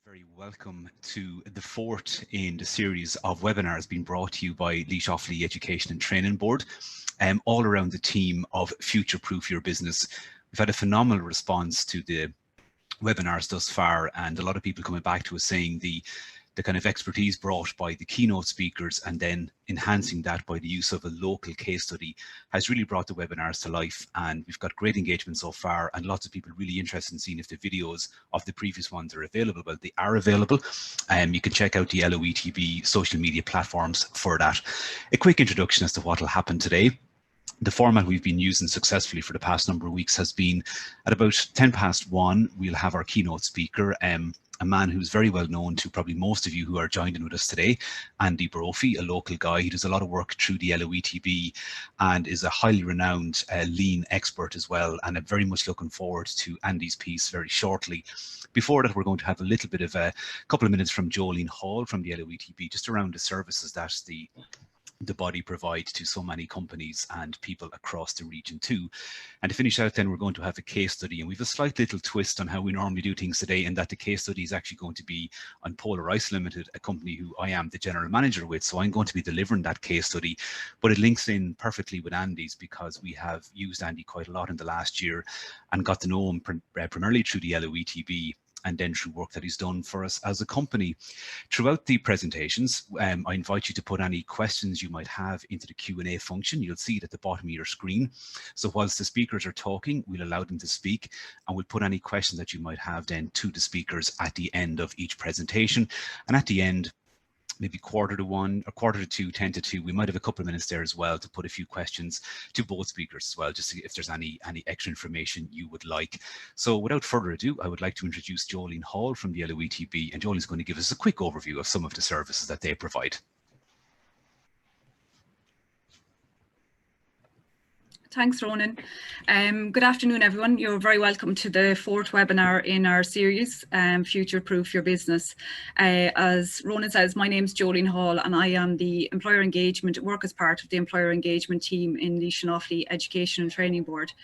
Very welcome to the fourth in the series of webinars being brought to you by Laois Offaly Education and Training Board, all around the theme of future-proof your business. We've had a phenomenal response to the webinars thus far, and a lot of people coming back to us saying the kind of expertise brought by the keynote speakers and then enhancing that by the use of a local case study has really brought the webinars to life. And we've got great engagement so far and lots of people really interested in seeing if the videos of the previous ones are available. Well, they are available. You can check out the LOETB social media platforms for that. A quick introduction as to what will happen today. The format we've been using successfully for the past number of weeks has been at about 1:10 we'll have our keynote speaker, a man who's very well known to probably most of you who are joined in with us today, Andy Brophy, a local guy. He does a lot of work through the LOETB and is a highly renowned lean expert as well. And I'm very much looking forward to Andy's piece very shortly. Before that, we're going to have a little bit of a couple of minutes from Jolene Hall from the LOETB, just around the services that the body provides to so many companies and people across the region too. And to finish out, then we're going to have a case study, and we have a slight little twist on how we normally do things today, and that the case study is actually going to be on Polar Ice Ltd, a company who I am the general manager with. So I'm going to be delivering that case study, but it links in perfectly with Andy's because we have used Andy quite a lot in the last year and got to know him primarily through the LOETB and then through work that he's done for us as a company. Throughout the presentations, I invite you to put any questions you might have into the Q&A function. You'll see it at the bottom of your screen. So whilst the speakers are talking, we'll allow them to speak, and we'll put any questions that you might have then to the speakers at the end of each presentation. And at the end, maybe 1:45 or 1:45, 1:50, we might have a couple of minutes there as well to put a few questions to both speakers as well, just to, if there's any extra information you would like. So without further ado, I would like to introduce Jolene Hall from the LOETB, and Jolene's going to give us a quick overview of some of the services that they provide. Thanks, Ronan. Good afternoon, everyone. You're very welcome to the fourth webinar in our series, Future Proof Your Business. As Ronan says, my name is Jolene Hall, and I am the Employer Engagement, work as part of the Employer Engagement team in Laois Offaly Education and Training Board.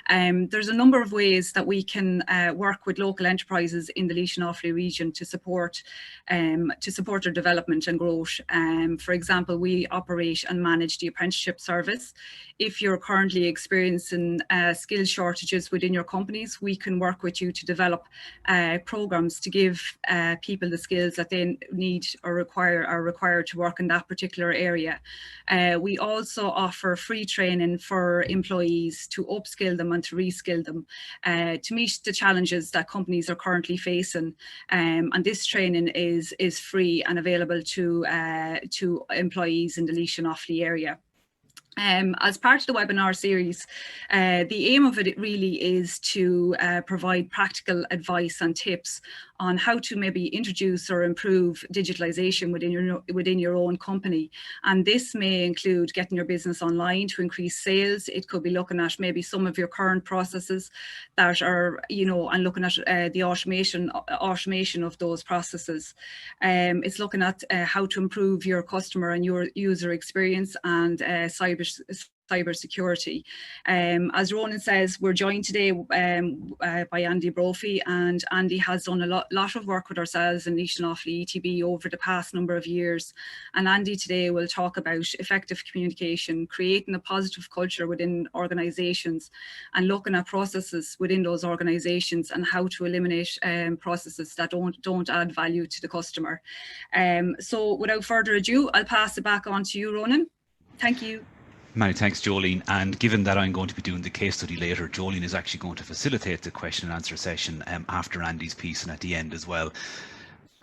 There's a number of ways that we can work with local enterprises in the Laois Offaly region to support their development and growth. For example, we operate and manage the apprenticeship service. If you're currently experiencing skill shortages within your companies, we can work with you to develop programs to give people the skills that they need or are required to work in that particular area. We also offer free training for employees to upskill them and to reskill them to meet the challenges that companies are currently facing. And this training is free and available to employees in the Laois and Offaly area. As part of the webinar series, the aim of it really is to provide practical advice and tips on how to maybe introduce or improve digitalisation within your own company. And this may include getting your business online to increase sales. It could be looking at maybe some of your current processes that are, and looking at the automation of those processes. It's looking at how to improve your customer and your user experience and cyber security. As Ronan says, we're joined today by Andy Brophy, and Andy has done a lot of work with ourselves in Laois and Offaly ETB over the past number of years. And Andy today will talk about effective communication, creating a positive culture within organisations, and looking at processes within those organisations and how to eliminate processes that don't add value to the customer. So without further ado, I'll pass it back on to you, Ronan. Thank you. Many thanks, Jolene. And given that I'm going to be doing the case study later, Jolene is actually going to facilitate the question and answer session after Andy's piece and at the end as well.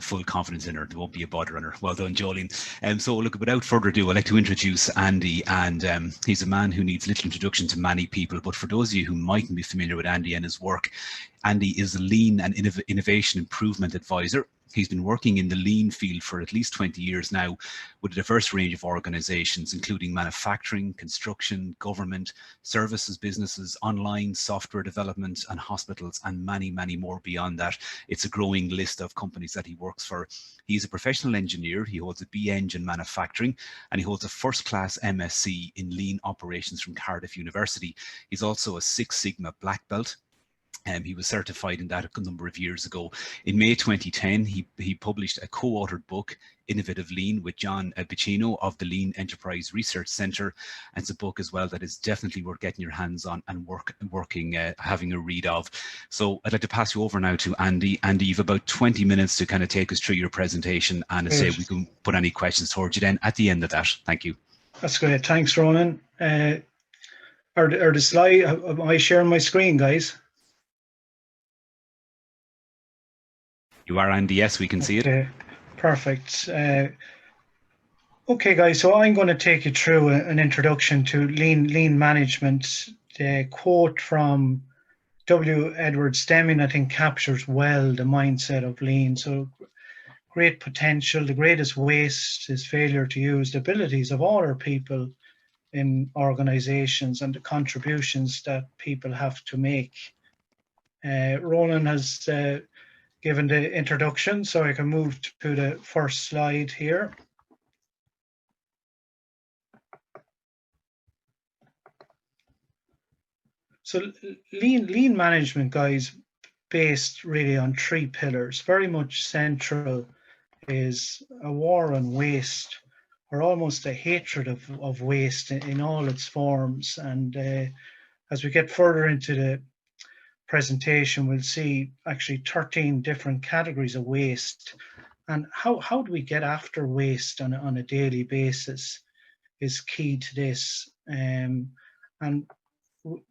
Full confidence in her, there won't be a bother on her. Well done, Jolene. So look, without further ado, I'd like to introduce Andy, and he's a man who needs little introduction to many people, but for those of you who mightn't be familiar with Andy and his work, Andy is a lean and innovation improvement advisor. He's been working in the lean field for at least 20 years now with a diverse range of organizations, including manufacturing, construction, government, services, businesses, online, software development, and hospitals, and many, many more beyond that. It's a growing list of companies that he works for. He's a professional engineer. He holds a B.Eng in manufacturing, and he holds a first-class MSc in lean operations from Cardiff University. He's also a Six Sigma black belt. He was certified in that a number of years ago. In May 2010, he published a co-authored book, Innovative Lean, with John Bicino of the Lean Enterprise Research Centre. And it's a book as well that is definitely worth getting your hands on and having a read of. So I'd like to pass you over now to Andy. Andy, you've about 20 minutes to kind of take us through your presentation, and I say we can put any questions towards you then at the end of that. Thank you. That's great. Thanks, Ronan. Are the slide, am I sharing my screen, guys? You are, Andy. Yes, we can see it. Perfect. Okay, guys, so I'm going to take you through an introduction to lean management. The quote from W. Edward Deming, I think, captures well the mindset of lean. So great potential. The greatest waste is failure to use the abilities of all our people in organizations and the contributions that people have to make. Ronan has given the introduction, so I can move to the first slide here. So lean management, guys, based really on 3 pillars. Very much central is a war on waste, or almost a hatred of waste in all its forms. And as we get further into the presentation, we'll see actually 13 different categories of waste. And how do we get after waste on a daily basis is key to this. And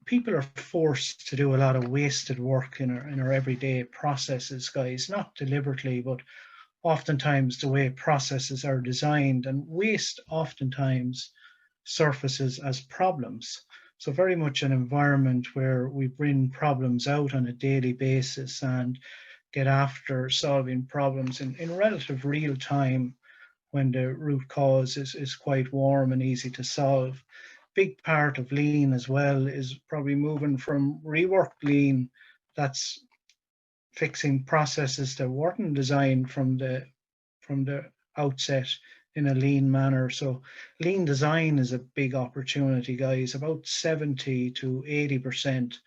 people are forced to do a lot of wasted work in our everyday processes, guys, not deliberately, but oftentimes the way processes are designed, and waste oftentimes surfaces as problems. So very much an environment where we bring problems out on a daily basis and get after solving problems in relative real time when the root cause is quite warm and easy to solve. Big part of lean as well is probably moving from reworked lean, that's fixing processes that weren't designed from the outset in a lean manner. So lean design is a big opportunity, guys. About 70 to 80%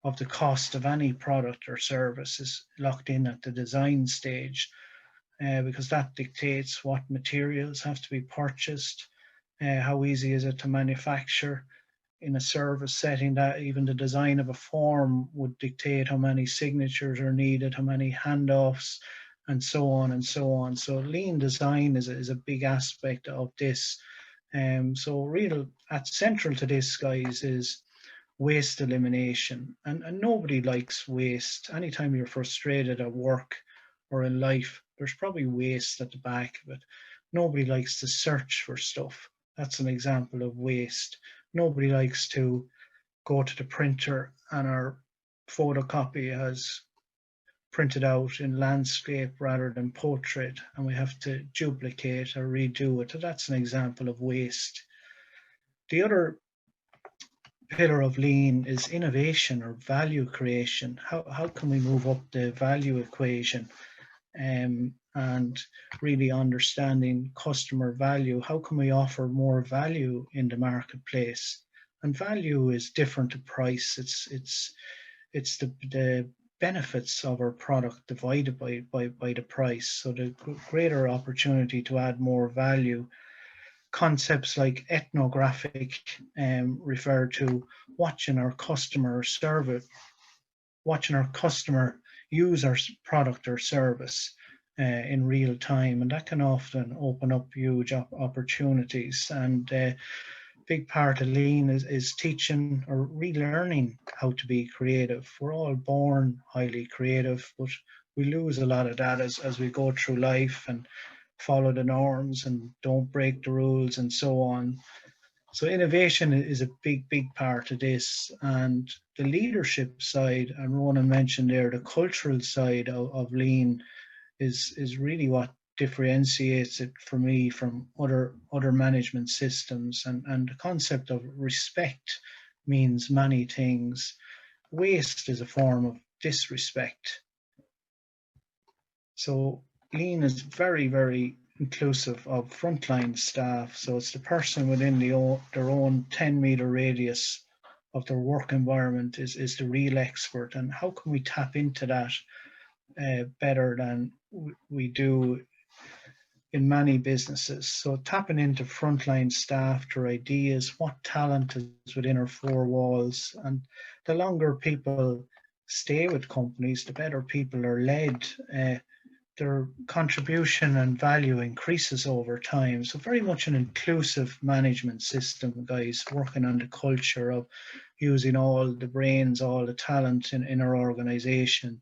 of the cost of any product or service is locked in at the design stage, because that dictates what materials have to be purchased, how easy is it to manufacture. In a service setting, that even the design of a form would dictate how many signatures are needed, how many handoffs, and so on and so on. So lean design is a big aspect of this. So real at central to this, guys, is waste elimination. And nobody likes waste. Anytime you're frustrated at work or in life, there's probably waste at the back of it. Nobody likes to search for stuff. That's an example of waste. Nobody likes to go to the printer and our photocopy has printed out in landscape rather than portrait, and we have to duplicate or redo it. So that's an example of waste. The other pillar of lean is innovation or value creation. How can we move up the value equation? And really understanding customer value. How can we offer more value in the marketplace? And value is different to price. It's the benefits of our product divided by the price. So the greater opportunity to add more value. Concepts like ethnographic refer to watching our customer use our product or service in real time, and that can often open up huge opportunities. And big part of lean is teaching or relearning how to be creative. We're all born highly creative, but we lose a lot of that as we go through life and follow the norms and don't break the rules and so on. So innovation is a big part of this, and the leadership side, and Ronan mentioned there, the cultural side of lean is really what differentiates it for me from other management systems. And the concept of respect means many things. Waste is a form of disrespect. So lean is very inclusive of frontline staff. So it's the person within their own 10-meter radius their work environment is the real expert, and how can we tap into that better than we do in many businesses. So tapping into frontline staff, their ideas, what talent is within our four walls, and the longer people stay with companies, the better people are led. Their contribution and value increases over time. So very much an inclusive management system, guys, working on the culture of using all the brains, all the talent in our organization.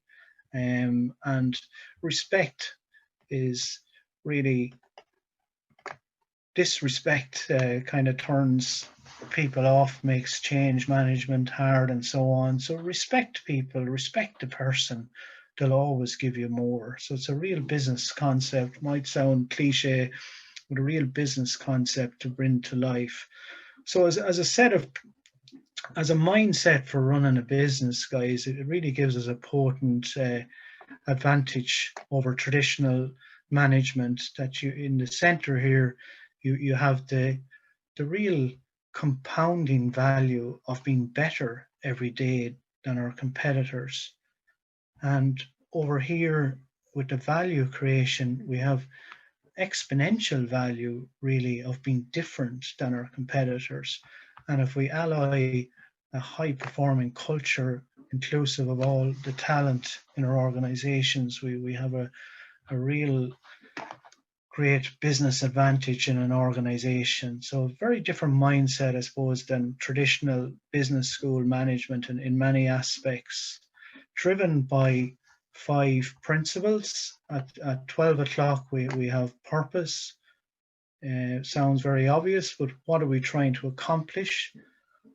And respect is really, disrespect kind of turns people off, makes change management hard and so on. So respect people, respect the person, they'll always give you more. So it's a real business concept, might sound cliche, but a real business concept to bring to life. So as a mindset for running a business, guys, it really gives us a potent advantage over traditional management. That you, in the center here, you have the real compounding value of being better every day than our competitors. And over here with the value creation, we have exponential value really of being different than our competitors. And if we alloy a high performing culture inclusive of all the talent in our organizations, we have a real great business advantage in an organization. So a very different mindset, I suppose, than traditional business school management in many aspects, driven by 5 principles. At 12 o'clock, we have purpose. Sounds very obvious, but what are we trying to accomplish?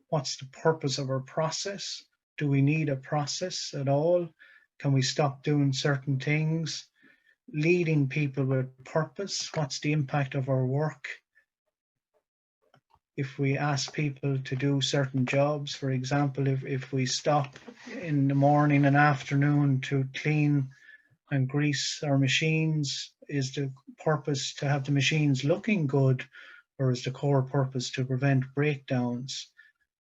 What's the purpose of our process? Do we need a process at all? Can we stop doing certain things? Leading people with purpose. What's the impact of our work? If we ask people to do certain jobs, for example, if we stop in the morning and afternoon to clean and grease our machines, is the purpose to have the machines looking good, or is the core purpose to prevent breakdowns?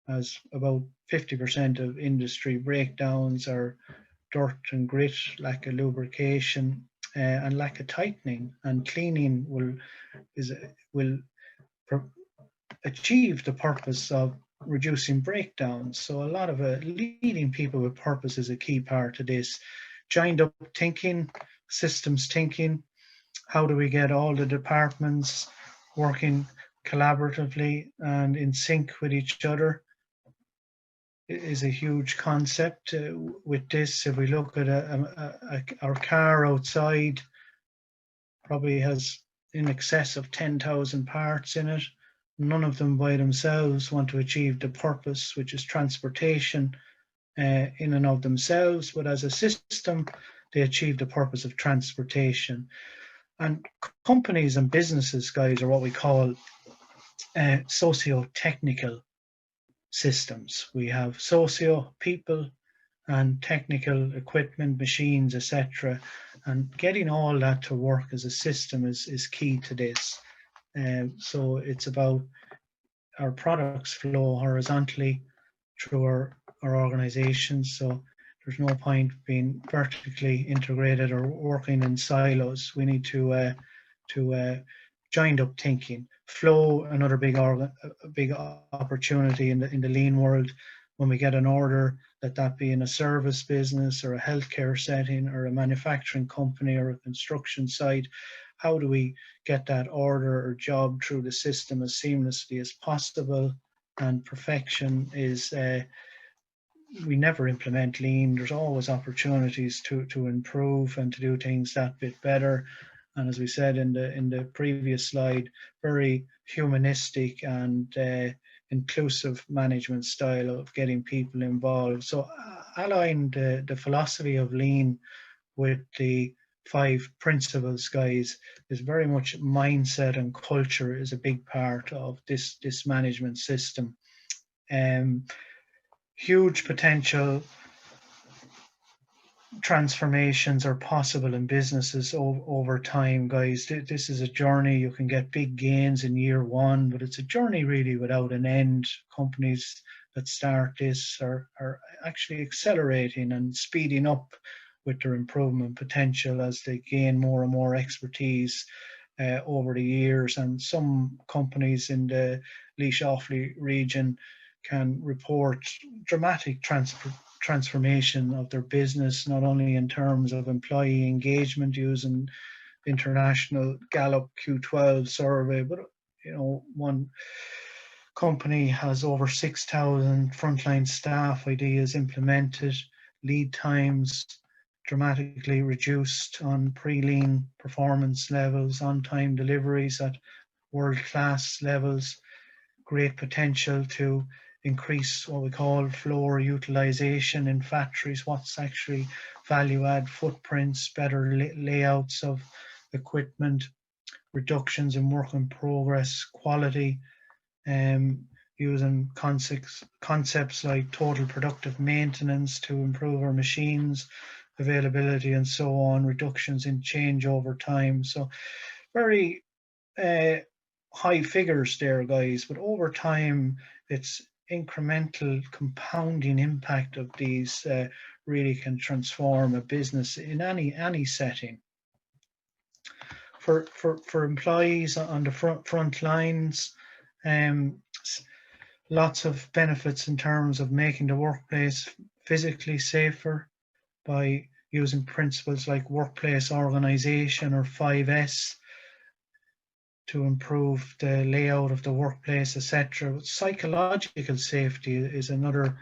As about 50% of industry breakdowns are dirt and grit, lack of lubrication, and lack of tightening, and cleaning will achieve the purpose of reducing breakdowns. So a lot of leading people with purpose is a key part of this. Joined up thinking, systems thinking. How do we get all the departments working collaboratively and in sync with each other? Is a huge concept with this. If we look at our car outside, probably has in excess of 10,000 parts in it. None of them by themselves want to achieve the purpose, which is transportation in and of themselves, but as a system, they achieve the purpose of transportation. And companies and businesses, guys, are what we call socio-technical systems. We have socio, people, and technical equipment, machines, etc. And getting all that to work as a system is key to this. So it's about our products flow horizontally through our organizations. So there's no point being vertically integrated or working in silos. We need to joined up thinking. Flow, another big opportunity in the lean world. When we get an order, that be in a service business or a healthcare setting or a manufacturing company or a construction site, how do we get that order or job through the system as seamlessly as possible? And perfection is, we never implement lean. There's always opportunities to improve and to do things that bit better. And as we said in the previous slide, very humanistic and inclusive management style of getting people involved. So allying the philosophy of lean with the 5 principles, guys, is very much mindset, and culture is a big part of this management system. Huge potential transformations are possible in businesses over time, guys. This is a journey. You can get big gains in year 1, but it's a journey really without an end. Companies that start this are actually accelerating and speeding up with their improvement potential as they gain more and more expertise over the years. And some companies in the Laois Offaly region can report dramatic transformation of their business, not only in terms of employee engagement using international Gallup Q12 survey, but one company has over 6,000 frontline staff ideas implemented, lead times dramatically reduced on pre-lean performance levels, on-time deliveries at world-class levels, great potential to increase what we call floor utilization in factories, what's actually value-add footprints, better layouts of equipment, reductions in work in progress, quality, using concepts like total productive maintenance to improve our machines, availability and so on, reductions in changeover time. So very high figures there, guys, but over time it's incremental compounding impact of these really can transform a business in any setting. For employees on the front lines, lots of benefits in terms of making the workplace physically safer by using principles like workplace organization or 5S to improve the layout of the workplace, etc. Psychological safety is another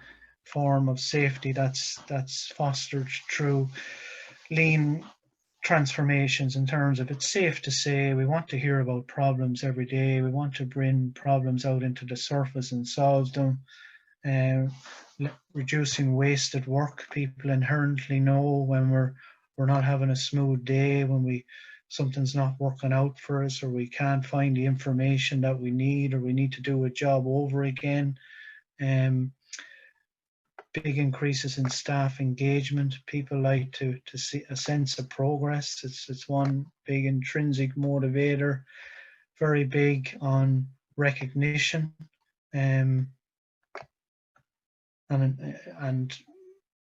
form of safety that's fostered through lean transformations, in terms of it's safe to say we want to hear about problems every day, we want to bring problems out into the surface and solve them, reducing wasted work. People inherently know when we're not having a smooth day, when something's not working out for us, or we can't find the information that we need, or we need to do a job over again. Big increases in staff engagement. People like to see a sense of progress. It's one big intrinsic motivator. Very big on recognition, and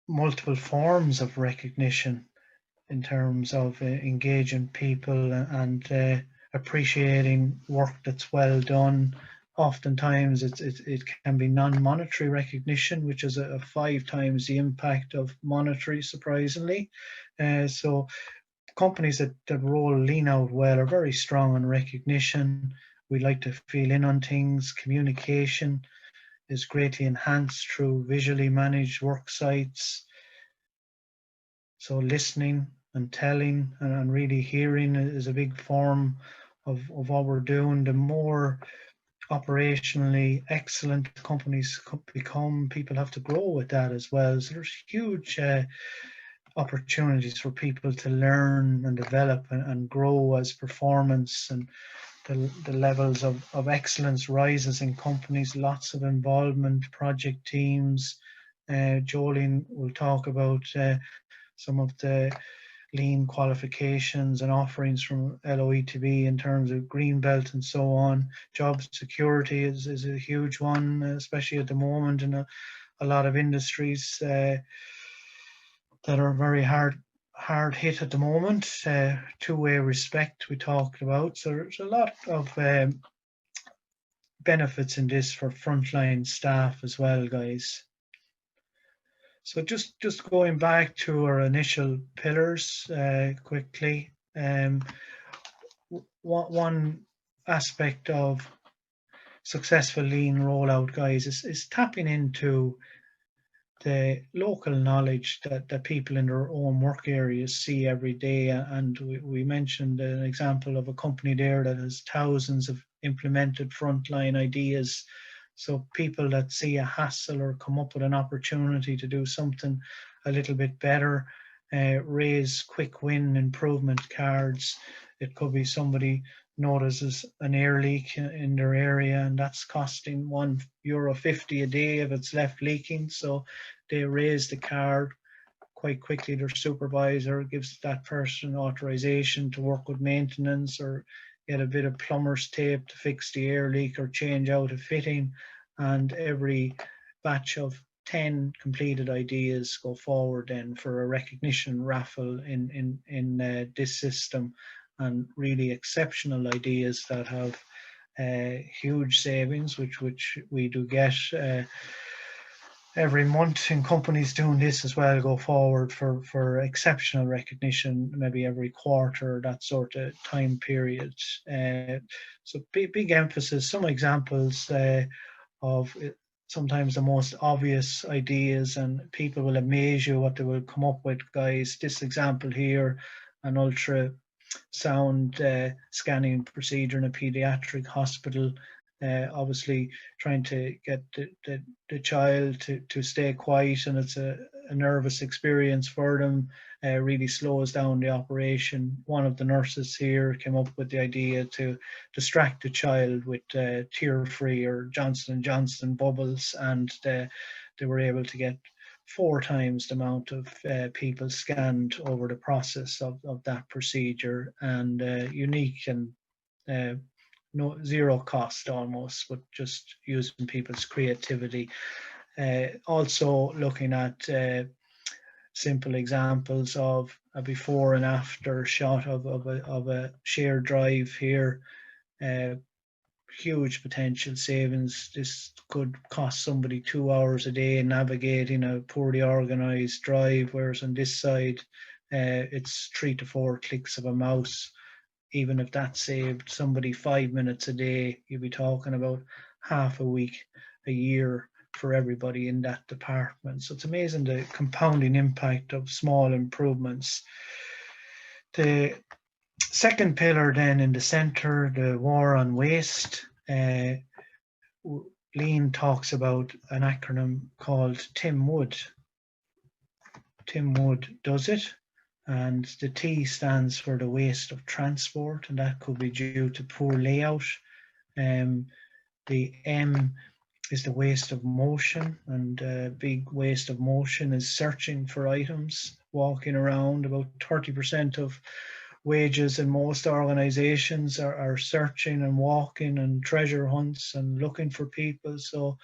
multiple forms of recognition in terms of engaging people and appreciating work that's well done. Oftentimes it can be non-monetary recognition, which is 5 times the impact of monetary, surprisingly. So companies that roll lean out well are very strong on recognition. We like to feel in on things. Communication is greatly enhanced through visually managed work sites. So listening and telling and really hearing is a big form of what we're doing. The more operationally excellent companies become, people have to grow with that as well. So there's huge opportunities for people to learn and develop and grow as performance and the levels of excellence rises in companies. Lots of involvement, project teams. Jolene will talk about some of the lean qualifications and offerings from LOETB in terms of green belt and so on. Job security is a huge one, especially at the moment in a lot of industries that are very hard hit at the moment. Two-way respect we talked about. So there's a lot of benefits in this for frontline staff as well, guys. So just going back to our initial pillars quickly. One aspect of successful lean rollout, guys, is tapping into the local knowledge that people in their own work areas see every day. And we mentioned an example of a company there that has thousands of implemented frontline ideas. So people that see a hassle or come up with an opportunity to do something a little bit better, raise quick win improvement cards. It could be somebody notices an air leak in their area and that's costing €1.50 a day if it's left leaking. So they raise the card quite quickly. Their supervisor gives that person authorization to work with maintenance or get a bit of plumber's tape to fix the air leak or change out a fitting, and every batch of 10 completed ideas go forward then for a recognition raffle in this system, and really exceptional ideas that have huge savings, which we do get every month, and companies doing this as well go forward for exceptional recognition, maybe every quarter, that sort of time period. So big emphasis. Some examples of sometimes the most obvious ideas, and people will amaze you what they will come up with, guys. This example here, an ultrasound scanning procedure in a pediatric hospital. Obviously trying to get the child to stay quiet, and it's a nervous experience for them, really slows down the operation. One of the nurses here came up with the idea to distract the child with tear-free or Johnson & Johnson bubbles, and they were able to get 4 times the amount of people scanned over the process of that procedure, and unique and zero cost almost, but just using people's creativity. Also looking at simple examples of a before and after shot of a shared drive here. Huge potential savings. This could cost somebody 2 hours a day navigating a poorly organized drive, whereas on this side it's 3 to 4 clicks of a mouse. Even if that saved somebody 5 minutes a day, you'd be talking about half a week, a year for everybody in that department. So it's amazing the compounding impact of small improvements. The second pillar then in the center, the war on waste. Lean talks about an acronym called Tim Wood. Tim Wood does it. And the T stands for the waste of transport, and that could be due to poor layout. The M is the waste of motion, and big waste of motion is searching for items, walking around. About 30% of wages in most organizations are searching and walking and treasure hunts and looking for people. So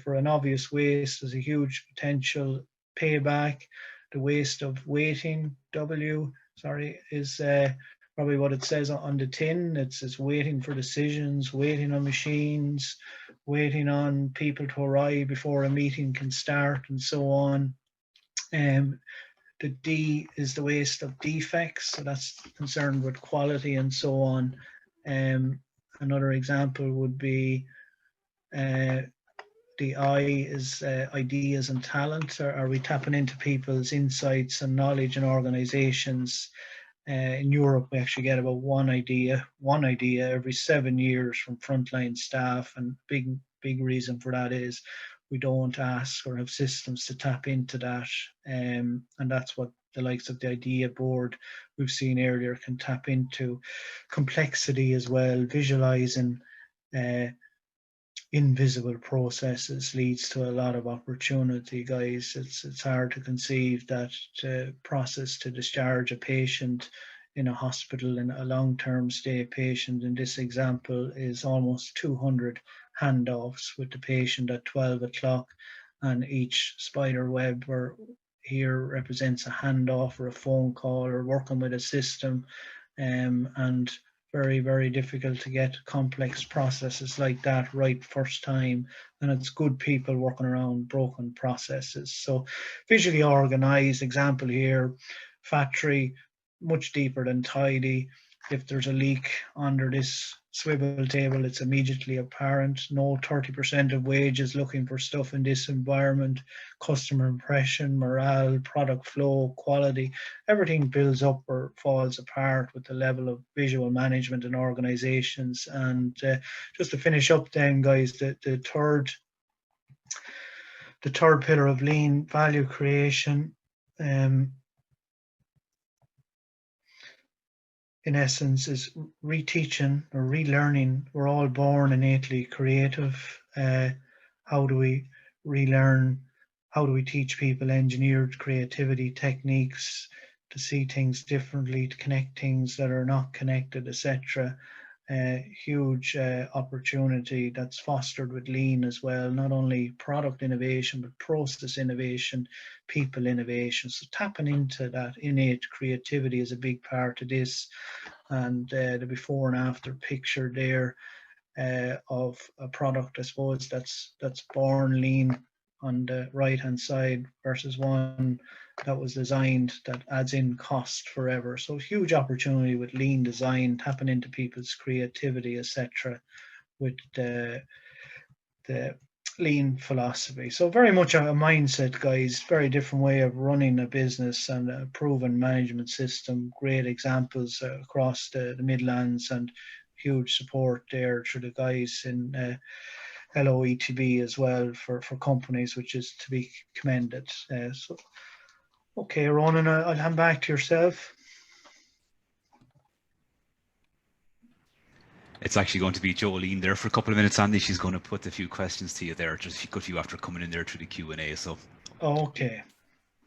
for an obvious waste, there's a huge potential payback. The waste of waiting, is probably what it says on the tin. It's waiting for decisions, waiting on machines, waiting on people to arrive before a meeting can start, and so on. The D is the waste of defects, so that's concerned with quality and so on. Another example would be the I is ideas and talent. Are we tapping into people's insights and knowledge in organizations? In Europe, we actually get about one idea every 7 years from frontline staff, and big reason for that is we don't ask or have systems to tap into that, and that's what the likes of the idea board we've seen earlier can tap into. Complexity as well, visualizing invisible processes leads to a lot of opportunity, guys. It's hard to conceive that process to discharge a patient in a hospital, in a long-term stay patient in this example, is almost 200 handoffs with the patient at 12 o'clock, and each spider web here represents a handoff or a phone call or working with a system, and very, very difficult to get complex processes like that right first time, and it's good people working around broken processes. So visually organized example here, factory, much deeper than tidy. If there's a leak under this swivel table, it's immediately apparent. No 30% of wages looking for stuff in this environment. Customer impression, morale, product flow, quality, everything builds up or falls apart with the level of visual management in organizations. And just to finish up then, guys, the third pillar of lean, value creation. In essence, is reteaching or relearning. We're all born innately creative. How do we relearn? How do we teach people engineered creativity techniques to see things differently, to connect things that are not connected, etc.? huge opportunity that's fostered with lean as well, not only product innovation but process innovation, people innovation. So tapping into that innate creativity is a big part of this. And the before and after picture there of a product, I suppose, that's born lean on the right hand side versus one that was designed that adds in cost forever. So huge opportunity with lean design, tapping into people's creativity, etc., with the lean philosophy. So very much a mindset, guys, very different way of running a business and a proven management system. Great examples across the Midlands, and huge support there through the guys in LOETB as well for companies, which is to be commended. So, okay, Ronan, I'll hand back to yourself. It's actually going to be Jolene there for a couple of minutes, Andy. She's going to put a few questions to you there, just a good few after coming in there through the Q&A. So, okay.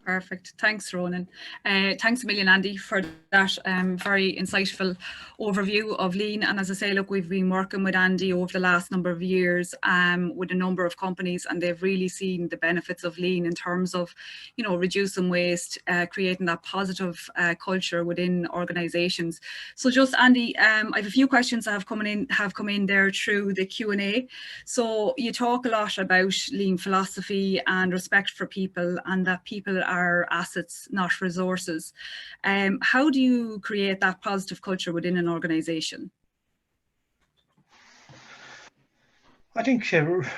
Perfect. Thanks, Ronan. Thanks a million, Andy, for that very insightful overview of lean. And as I say, look, we've been working with Andy over the last number of years with a number of companies, and they've really seen the benefits of lean in terms of, you know, reducing waste, creating that positive culture within organisations. So just, Andy, I have a few questions that have come in there through the Q&A. So you talk a lot about lean philosophy and respect for people, and that people are assets, not resources. How do you create that positive culture within an organisation? I think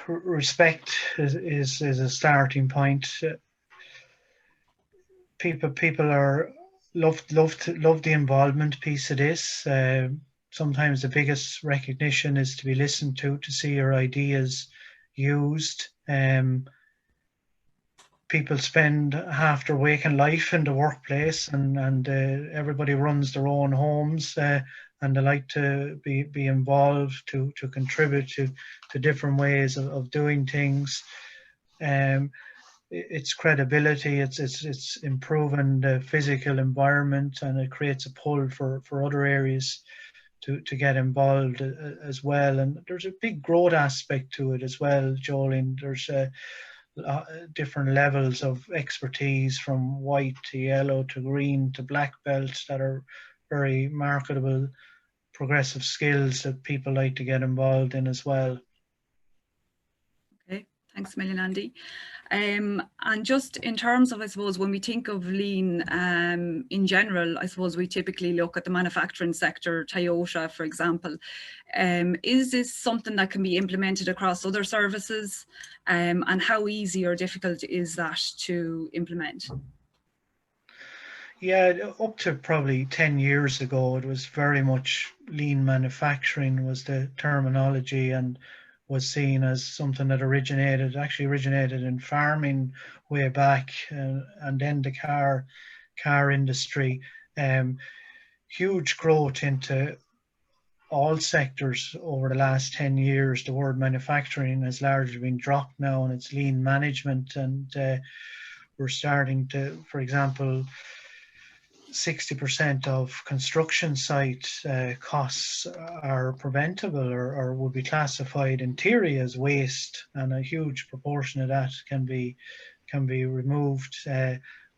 respect is a starting point. People are love the involvement piece of this. Sometimes the biggest recognition is to be listened to see your ideas used. People spend half their waking life in the workplace, and everybody runs their own homes, and they like to be involved to contribute to different ways of doing things. It's credibility, it's improving the physical environment, and it creates a pull for other areas to get involved as well. And there's a big growth aspect to it as well, Jolene. There's different levels of expertise, from white to yellow to green to black belts, that are very marketable progressive skills that people like to get involved in as well. Okay, thanks a million, Andy. And just in terms of, I suppose, when we think of lean in general, I suppose we typically look at the manufacturing sector, Toyota, for example. Is this something that can be implemented across other services? And how easy or difficult is that to implement? Yeah, up to probably 10 years ago, it was very much lean manufacturing was the terminology, and was seen as something that actually originated in farming way back, and then the car industry. Huge growth into all sectors over the last 10 years. The word manufacturing has largely been dropped now, and it's lean management. And we're starting to, for example, 60% of construction site costs are preventable or would be classified in theory as waste, and a huge proportion of that can be removed.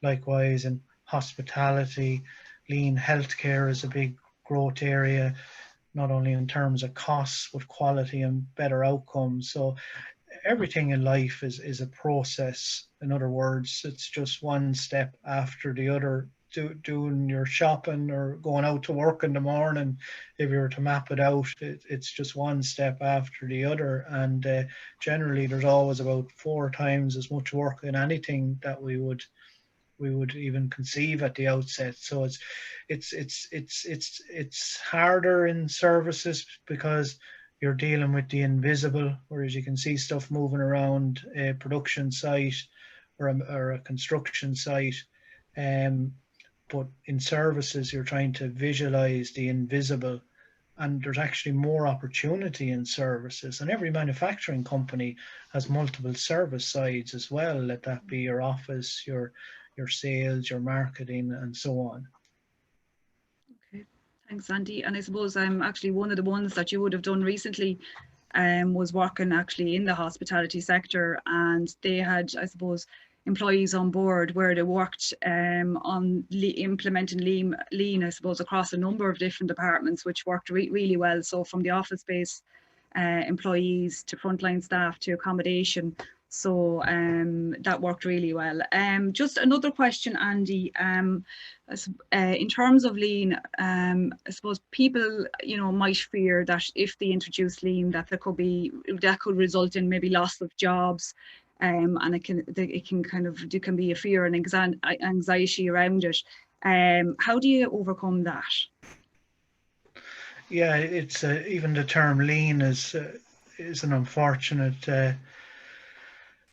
Likewise, in hospitality, lean healthcare is a big growth area, not only in terms of costs but quality and better outcomes. So everything in life is a process. In other words, it's just one step after the other. Doing your shopping or going out to work in the morning, if you were to map it out, it's just one step after the other. And generally there's always about 4 times as much work in anything that we would even conceive at the outset. So it's harder in services because you're dealing with the invisible, whereas you can see stuff moving around a production site or a construction site. But in services, you're trying to visualize the invisible, and there's actually more opportunity in services. And every manufacturing company has multiple service sides as well. Let that be your office, your sales, your marketing, and so on. Okay, Thanks, Andy. And I suppose actually one of the ones that you would have done recently was working actually in the hospitality sector, and they had, I suppose, employees on board where they worked on implementing lean, I suppose, across a number of different departments, which worked really well. So from the office space employees to frontline staff to accommodation. So that worked really well. Just another question, Andy. In terms of lean, I suppose people, might fear that if they introduce lean, that that could result in maybe loss of jobs, and there can be a fear and anxiety around it. How do you overcome that? Yeah, it's even the term lean is an unfortunate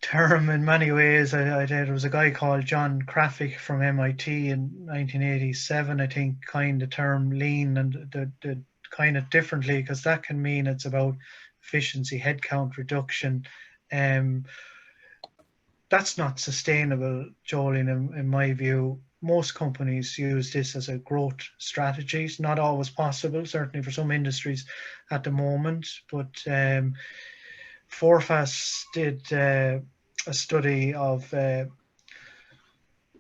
term in many ways. There was a guy called John Krafik from MIT in 1987, I think, coined the term lean, and the kind of differently, because that can mean it's about efficiency, headcount reduction. That's not sustainable, Jolene, in my view. Most companies use this as a growth strategy. It's not always possible, certainly for some industries at the moment, but Forfas did a study of, I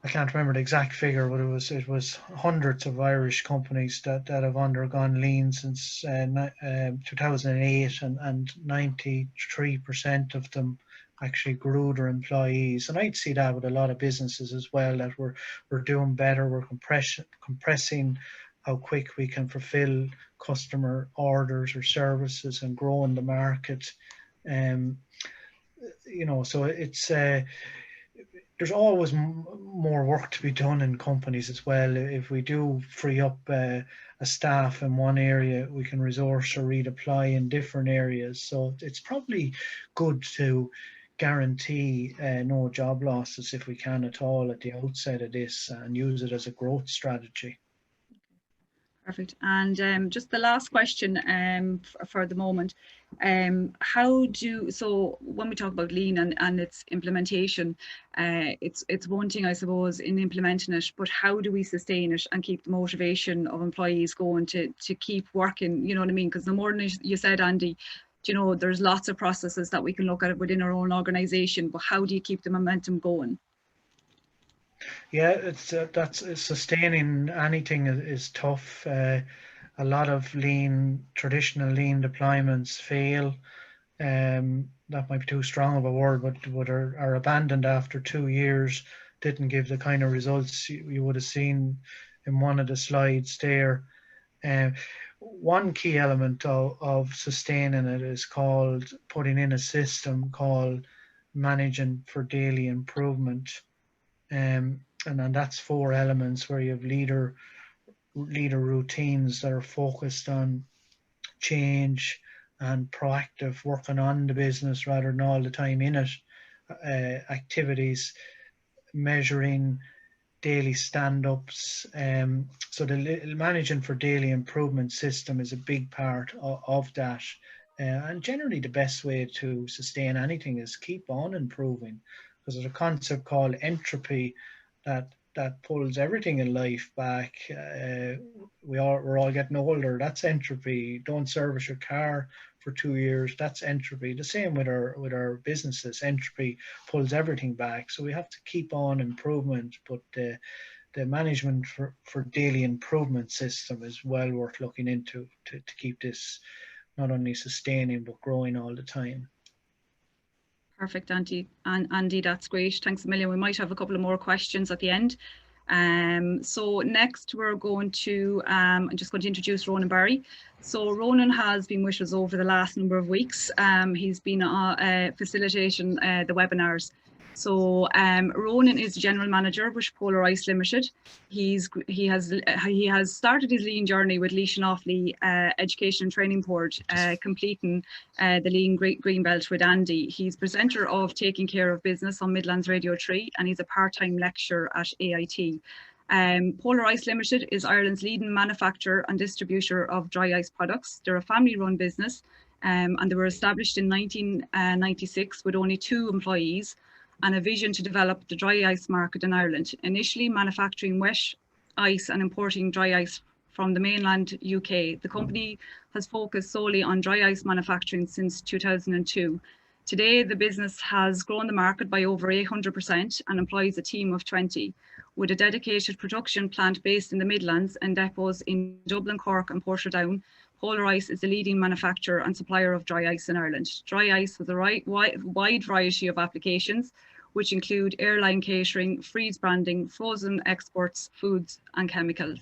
can't remember the exact figure, but it was hundreds of Irish companies that have undergone lean since 2008, and 93% of them actually grew their employees. And I'd see that with a lot of businesses as well, that we're doing better, we're compressing how quick we can fulfill customer orders or services and grow in the market. So it's there's always more work to be done in companies as well. If we do free up a staff in one area, we can resource or redeploy in different areas. So it's probably good to guarantee no job losses if we can at all at the outset of this, and use it as a growth strategy. Perfect. And just the last question for the moment, so when we talk about lean and its implementation, it's one thing, I suppose, in implementing it, but how do we sustain it and keep the motivation of employees going to keep working, you know what I mean? Because the more than you said, Andy, there's lots of processes that we can look at within our own organisation, but how do you keep the momentum going? Yeah, that's sustaining anything is tough. A lot of traditional lean deployments fail. That might be too strong of a word, but are abandoned after 2 years. Didn't give the kind of results you would have seen in one of the slides there. One key element of sustaining it is called putting in a system called managing for daily improvement. And then that's 4 elements, where you have leader routines that are focused on change and proactive, working on the business rather than all the time in it, activities, measuring daily stand-ups. So the managing for daily improvement system is a big part of that. And generally the best way to sustain anything is keep on improving, because there's a concept called entropy that pulls everything in life back. We're all getting older. That's entropy. Don't service your car for 2 years. That's entropy. The same with our businesses. Entropy pulls everything back. So we have to keep on improvement. But the management for daily improvement system is well worth looking into to keep this not only sustaining but growing all the time. Perfect, Andy. And Andy, that's great. Thanks a million. We might have a couple of more questions at the end. So next we're going to, I'm just going to introduce Ronan Barry. So Ronan has been with us over the last number of weeks. He's been facilitating the webinars. So Ronan is the General Manager with Polar Ice Ltd. He has started his lean journey with Laois and Offaly Education and Training Board, completing the lean green belt with Andy. He's presenter of Taking Care of Business on Midlands Radio 3, and he's a part-time lecturer at AIT. Polar Ice Ltd is Ireland's leading manufacturer and distributor of dry ice products. They're a family-run business, and they were established in 1996 with only 2 employees, and a vision to develop the dry ice market in Ireland, initially manufacturing wet ice and importing dry ice from the mainland UK. The company has focused solely on dry ice manufacturing since 2002. Today, the business has grown the market by over 800% and employs a team of 20, with a dedicated production plant based in the Midlands and depots in Dublin, Cork and Portadown. Polar Ice is the leading manufacturer and supplier of dry ice in Ireland. Dry ice has a wide variety of applications, which include airline catering, freeze branding, frozen exports, foods and chemicals.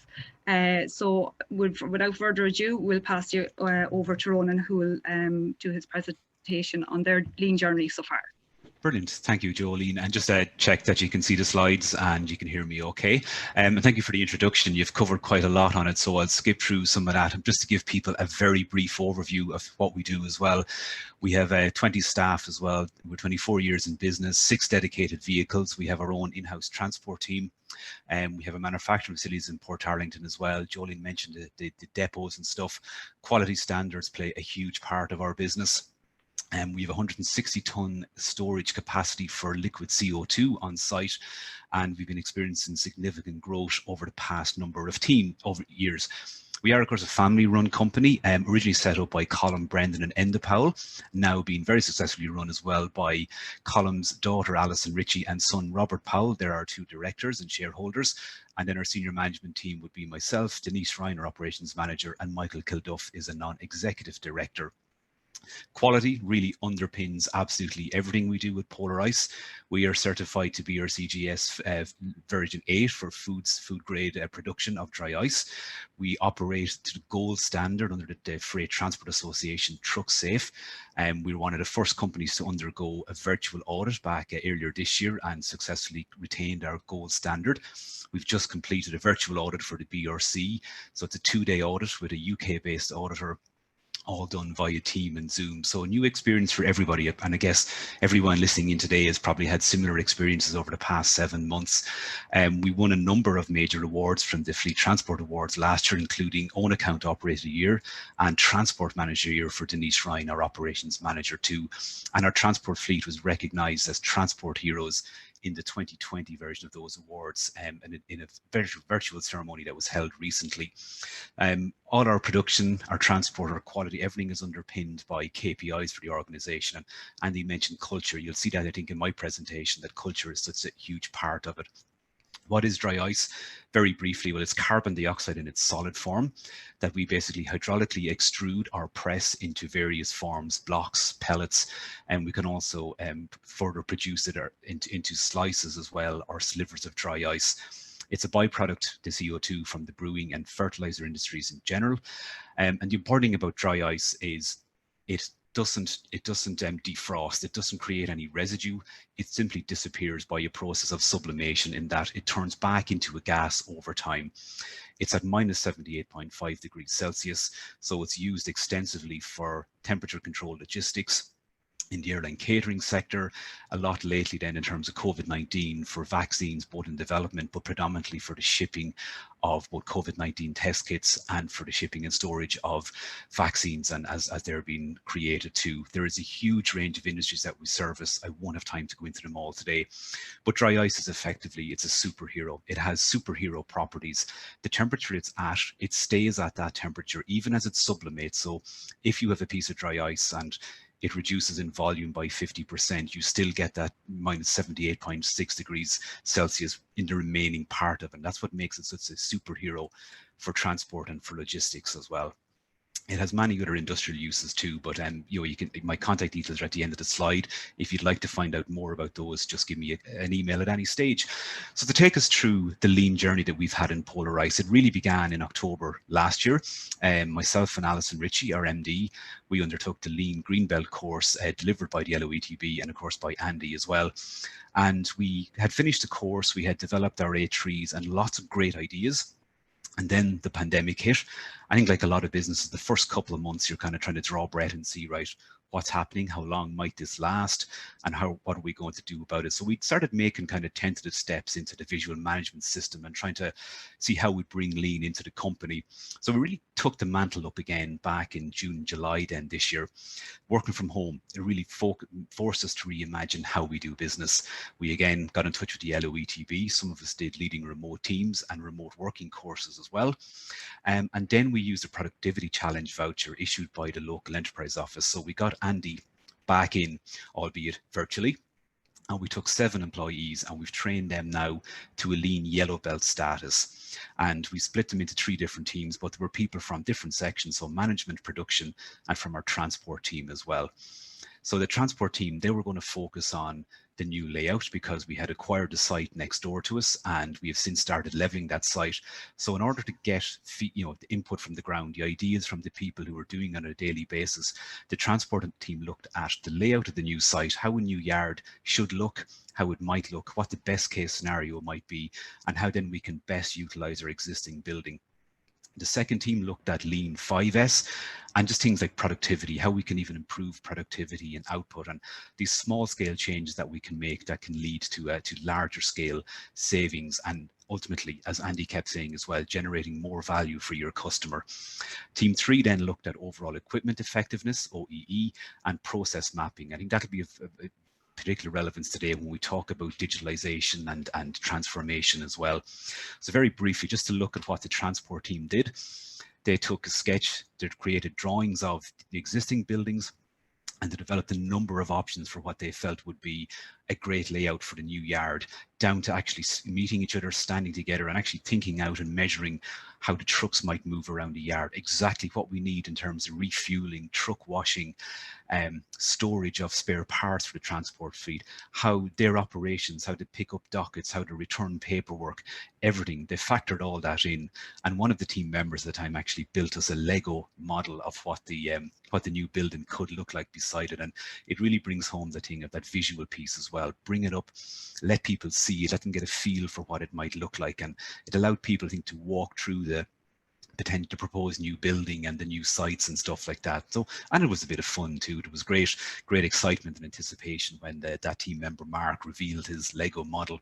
So without further ado, we'll pass you over to Ronan, who will do his presentation on their lean journey so far. Brilliant. Thank you, Jolene. And just check that you can see the slides and you can hear me okay. And thank you for the introduction. You've covered quite a lot on it, so I'll skip through some of that. And just to give people a very brief overview of what we do as well. We have 20 staff as well. We're 24 years in business, 6 dedicated vehicles. We have our own in-house transport team. We have a manufacturing facilities in Portarlington as well. Jolene mentioned the depots and stuff. Quality standards play a huge part of our business. We have 160-ton storage capacity for liquid CO2 on site, and we've been experiencing significant growth over the past number of years. We are, of course, a family-run company, originally set up by Colin, Brendan and Enda Powell, now being very successfully run as well by Colin's daughter, Alison Ritchie, and son, Robert Powell. They're our 2 directors and shareholders. And then our senior management team would be myself, Denise Ryan, our operations manager, and Michael Kilduff is a non-executive director. Quality really underpins absolutely everything we do with Polar Ice. We are certified to BRCGS version 8 for food grade production of dry ice. We operate to the gold standard under the Freight Transport Association Truck Safe. We were one of the first companies to undergo a virtual audit back earlier this year and successfully retained our gold standard. We've just completed a virtual audit for the BRC. So it's a 2-day audit with a UK-based auditor, all done via Team and Zoom. So a new experience for everybody. And I guess everyone listening in today has probably had similar experiences over the past 7 months. We won a number of major awards from the Fleet Transport Awards last year, including Own Account Operator of the Year and Transport Manager of the Year for Denise Ryan, our Operations Manager too. And our transport fleet was recognised as Transport Heroes in the 2020 version of those awards, and in a virtual ceremony that was held recently. All our production, our transport, our quality, everything is underpinned by KPIs for the organisation. And Andy mentioned culture. You'll see that, I think, in my presentation, that culture is such a huge part of it. What is dry ice? Very briefly, well, it's carbon dioxide in its solid form that we basically hydraulically extrude or press into various forms, blocks, pellets, and we can also further produce it into slices as well, or slivers of dry ice. It's a byproduct, the CO2, from the brewing and fertilizer industries in general. And the important thing about dry ice is it doesn't defrost, it doesn't create any residue, it simply disappears by a process of sublimation, in that it turns back into a gas over time. It's at minus 78.5 degrees Celsius, so it's used extensively for temperature control logistics, in the airline catering sector, a lot lately then in terms of COVID-19 for vaccines, both in development, but predominantly for the shipping of both COVID-19 test kits and for the shipping and storage of vaccines, and as they're being created too. There is a huge range of industries that we service. I won't have time to go into them all today, but dry ice is effectively, it's a superhero. It has superhero properties. The temperature it's at, it stays at that temperature even as it sublimates. So if you have a piece of dry ice and it reduces in volume by 50%, you still get that minus 78.6 degrees Celsius in the remaining part of it. And that's what makes it such a superhero for transport and for logistics as well. It has many other industrial uses too, but you can, my contact details are at the end of the slide. If you'd like to find out more about those, just give me an email at any stage. So to take us through the lean journey that we've had in Polar Ice, it really began in October last year. Myself and Alison Ritchie, our MD, we undertook the Lean Greenbelt course delivered by the LOETB and of course by Andy as well. And we had finished the course, we had developed our A3s and lots of great ideas. And then the pandemic hit. I think like a lot of businesses, the first couple of months, you're kind of trying to draw breath and see, right, what's happening, how long might this last, and what are we going to do about it. So we started making kind of tentative steps into the visual management system and trying to see how we bring lean into the company. So we really took the mantle up again back in June, July then this year. Working from home, it really forced us to reimagine how we do business. We again got in touch with the LOETB. Some of us did leading remote teams and remote working courses as well. And then we used a productivity challenge voucher issued by the local enterprise office. So we got Andy back in, albeit virtually. And we took 7 employees and we've trained them now to a lean yellow belt status. And we split them into 3 different teams, but there were people from different sections, so management, production, and from our transport team as well. So the transport team, they were going to focus on the new layout because we had acquired the site next door to us and we have since started leveling that site. So in order to get the input from the ground, the ideas from the people who were doing it on a daily basis, the transport team looked at the layout of the new site, how a new yard should look, how it might look, what the best case scenario might be, and how then we can best utilize our existing building. The second team looked at Lean 5S and just things like productivity, how we can even improve productivity and output, and these small scale changes that we can make that can lead to larger scale savings and ultimately, as Andy kept saying as well, generating more value for your customer. Team 3 then looked at overall equipment effectiveness, OEE, and process mapping. I think that'll be a particular relevance today when we talk about digitalisation and transformation as well. So very briefly, just to look at what the transport team did, they took a sketch, they created drawings of the existing buildings, and they developed a number of options for what they felt would be a great layout for the new yard, down to actually meeting each other, standing together, and actually thinking out and measuring how the trucks might move around the yard, exactly what we need in terms of refueling, truck washing, storage of spare parts for the transport fleet, how their operations, how to pick up dockets, how to return paperwork, everything. They factored all that in. And one of the team members at the time actually built us a Lego model of what the new building could look like beside it. And it really brings home the thing of that visual piece as well. Bring it up, let people see it, let them get a feel for what it might look like. And it allowed people, I think, to walk through the potential to propose new building and the new sites and stuff like that. So, and it was a bit of fun too. It was great excitement and anticipation when that team member Mark revealed his Lego model.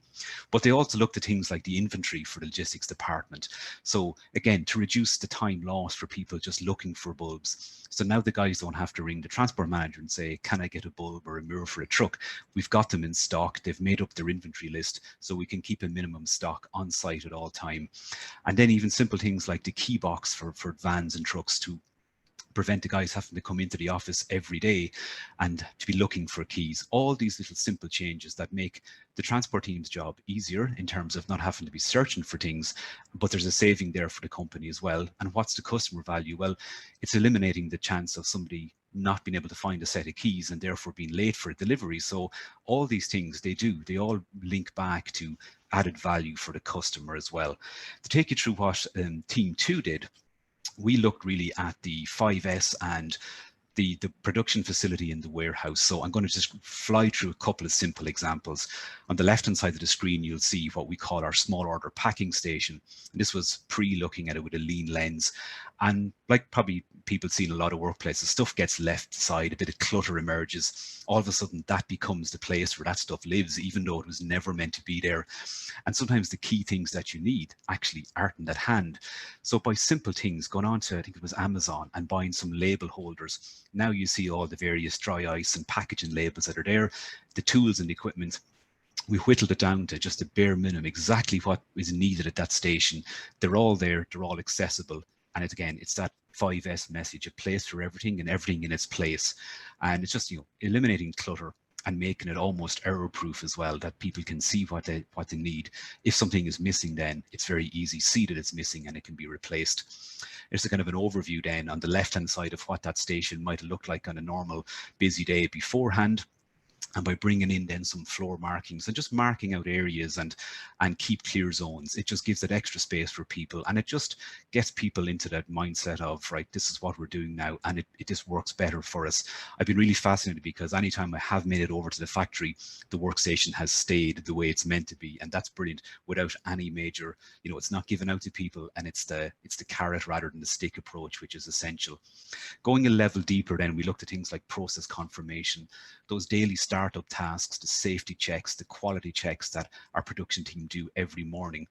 But they also looked at things like the inventory for the logistics department. So again, to reduce the time lost for people just looking for bulbs. So now the guys don't have to ring the transport manager and say, can I get a bulb or a mirror for a truck? We've got them in stock. They've made up their inventory list, so we can keep a minimum stock on site at all time. And then even simple things like the key box for vans and trucks to prevent the guys having to come into the office every day and to be looking for keys. All these little simple changes that make the transport team's job easier in terms of not having to be searching for things, but there's a saving there for the company as well. And what's the customer value? Well, it's eliminating the chance of somebody not being able to find a set of keys and therefore being late for a delivery. So all these things they all link back to added value for the customer as well. To take you through what Team 2 did, we looked really at the 5S and the production facility in the warehouse. So I'm going to just fly through a couple of simple examples. On the left-hand side of the screen, you'll see what we call our small order packing station. And this was pre-looking at it with a lean lens. And like probably people see in a lot of workplaces, stuff gets left aside, a bit of clutter emerges. All of a sudden, that becomes the place where that stuff lives, even though it was never meant to be there. And sometimes the key things that you need actually aren't in that hand. So by simple things, going on to, I think it was Amazon, and buying some label holders, now you see all the various dry ice and packaging labels that are there, the tools and the equipment. We whittled it down to just a bare minimum, exactly what is needed at that station. They're all there, they're all accessible. And it's that 5S message, a place for everything and everything in its place. And it's just, eliminating clutter and making it almost error-proof as well, that people can see what they need. If something is missing, then it's very easy to see that it's missing and it can be replaced. There's a kind of an overview then on the left-hand side of what that station might look like on a normal busy day beforehand. And by bringing in then some floor markings and just marking out areas and keep clear zones, it just gives that extra space for people, and it just gets people into that mindset of, right, this is what we're doing now, and it just works better for us. I've been really fascinated because anytime I have made it over to the factory, the workstation has stayed the way it's meant to be, and that's brilliant, without any major, you know, it's not given out to people, and it's the carrot rather than the stick approach, which is essential. Going a level deeper then, we looked at things like process confirmation, those daily startup tasks, the safety checks, the quality checks that our production team do every morning,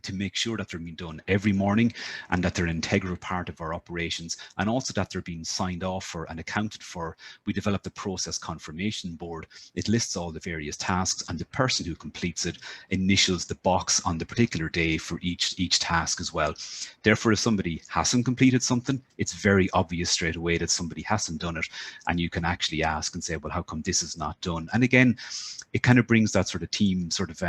to make sure that they're being done every morning and that they're an integral part of our operations, and also that they're being signed off for and accounted for. We developed a process confirmation board. It lists all the various tasks, and the person who completes it initials the box on the particular day for each task as well. Therefore, if somebody hasn't completed something, it's very obvious straight away that somebody hasn't done it, and you can actually ask and say, well, how come this is not done? And again, it kind of brings that sort of team sort of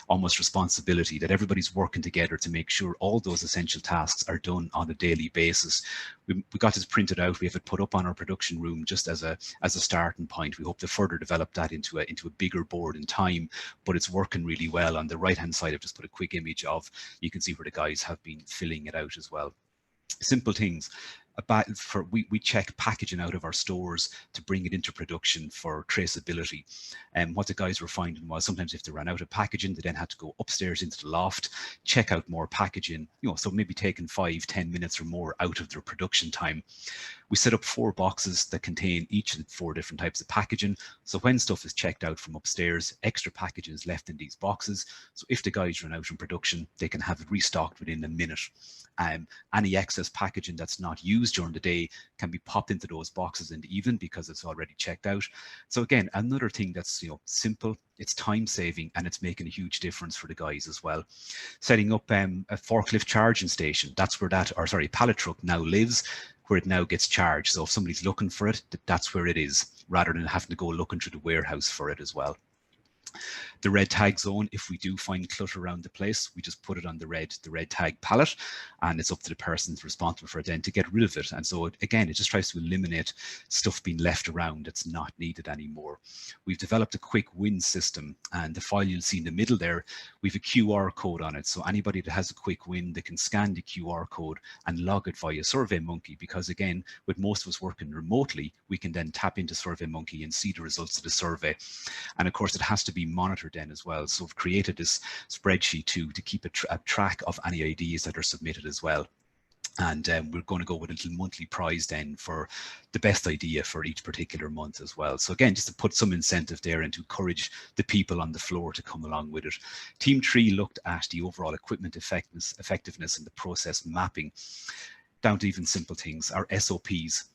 almost responsibility, that everybody's working together to make sure all those essential tasks are done on a daily basis. We got this printed out. We have it put up on our production room just as a starting point. We hope to further develop that into a bigger board in time, but it's working really well. On the right hand side, I've just put a quick image of, you can see where the guys have been filling it out as well. Simple things. We check packaging out of our stores to bring it into production for traceability. And what the guys were finding was sometimes if they ran out of packaging, they then had to go upstairs into the loft, check out more packaging, you know, so maybe taking 5-10 minutes or more out of their production time. We set up 4 boxes that contain each of the 4 different types of packaging. So when stuff is checked out from upstairs, extra packaging is left in these boxes. So if the guys run out in production, they can have it restocked within a minute. Any excess packaging that's not used during the day can be popped into those boxes and even because it's already checked out. So again, another thing that's, you know, simple, it's time saving, and it's making a huge difference for the guys as well. Setting up a forklift charging station, that's where pallet truck now lives, where it now gets charged. So if somebody's looking for it, that's where it is, rather than having to go looking through the warehouse for it as well. The red tag zone, if we do find clutter around the place, we just put it on the red tag pallet, and it's up to the person responsible for it then to get rid of it. And so again, it just tries to eliminate stuff being left around that's not needed anymore. We've developed a quick win system, and the file you'll see in the middle there, we've a QR code on it. So anybody that has a quick win, they can scan the QR code and log it via SurveyMonkey, because again, with most of us working remotely, we can then tap into SurveyMonkey and see the results of the survey. And of course, it has to be monitored then as well. So we've created this spreadsheet to keep a track of any ideas that are submitted as well. And we're going to go with a little monthly prize then for the best idea for each particular month as well. So again, just to put some incentive there and to encourage the people on the floor to come along with it. Team 3 looked at the overall equipment effectiveness and the process mapping, down to even simple things, our SOPs,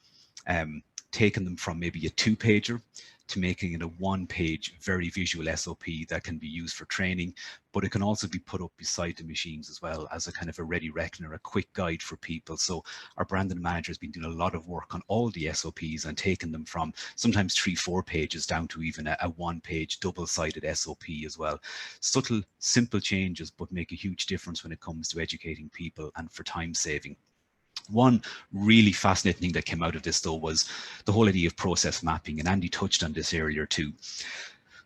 taking them from maybe a 2-pager to making it a 1-page, very visual SOP that can be used for training, but it can also be put up beside the machines as well as a kind of a ready reckoner, a quick guide for people. So our branding manager has been doing a lot of work on all the SOPs and taking them from sometimes 3-4 pages down to even a 1-page double-sided SOP as well. Subtle, simple changes, but make a huge difference when it comes to educating people and for time saving. One really fascinating thing that came out of this, though, was the whole idea of process mapping, and Andy touched on this earlier too.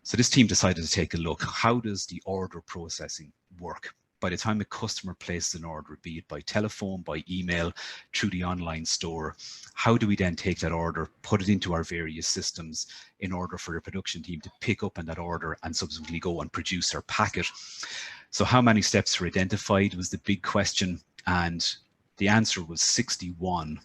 So this team decided to take a look. How does the order processing work? By the time a customer places an order, be it by telephone, by email, through the online store, how do we then take that order, put it into our various systems in order for the production team to pick up on that order and subsequently go and produce or pack it? So how many steps were identified was the big question, and the answer was 61.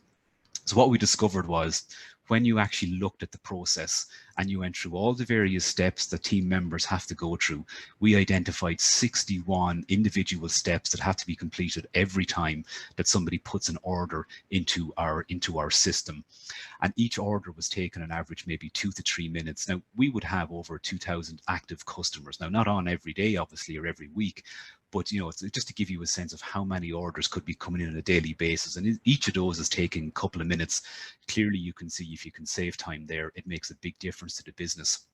So what we discovered was, when you actually looked at the process and you went through all the various steps that team members have to go through, we identified 61 individual steps that have to be completed every time that somebody puts an order into our system. And each order was taken on average maybe 2 to 3 minutes. Now, we would have over 2,000 active customers. Now, not on every day, obviously, or every week, but you know, it's just to give you a sense of how many orders could be coming in on a daily basis, and each of those is taking a couple of minutes. Clearly, you can see if you can save time there, it makes a big difference to the business.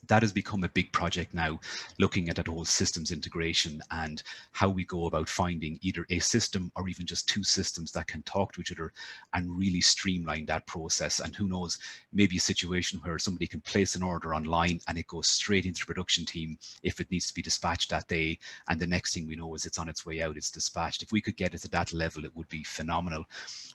that has become a big project now, looking at that whole systems integration and how we go about finding either a system or even just two systems that can talk to each other and really streamline that process. And who knows, maybe a situation where somebody can place an order online and it goes straight into the production team if it needs to be dispatched that day, and the next thing we know is it's on its way out, it's dispatched. If we could get it to that level, it would be phenomenal.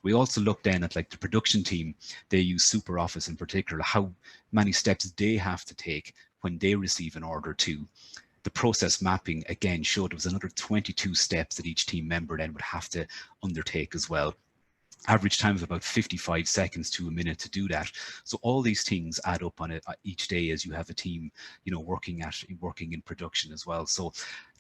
We also looked then at like the production team. They use SuperOffice in particular, how many steps they have to take when they receive an order too. The process mapping again showed it was another 22 steps that each team member then would have to undertake as well. Average time of about 55 seconds to a minute to do that. So all these things add up on it each day as you have a team, you know, working in production as well. So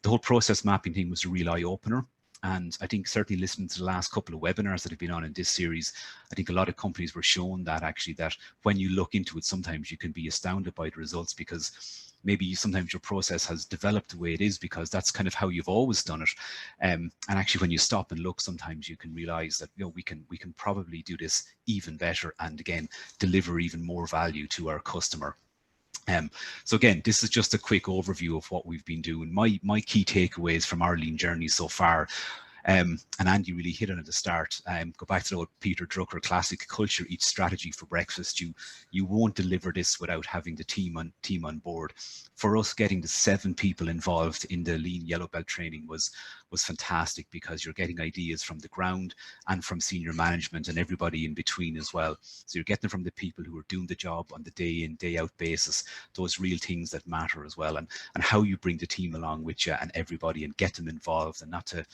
the whole process mapping thing was a real eye opener. And I think certainly listening to the last couple of webinars that have been on in this series, I think a lot of companies were shown that actually that when you look into it, sometimes you can be astounded by the results, because maybe sometimes your process has developed the way it is because that's kind of how you've always done it. And actually when you stop and look, sometimes you can realize that, you know, we can probably do this even better and again, deliver even more value to our customer. So again, this is just a quick overview of what we've been doing. My key takeaways from our lean journey so far, and Andy really hit on it at the start. Go back to the old Peter Drucker classic: culture eats strategy for breakfast. You won't deliver this without having the team on board. For us, getting the 7 people involved in the lean yellow belt training was fantastic, because you're getting ideas from the ground and from senior management and everybody in between as well. So you're getting from the people who are doing the job on the day in, day out basis, those real things that matter as well, and how you bring the team along with you and everybody and get them involved, and not to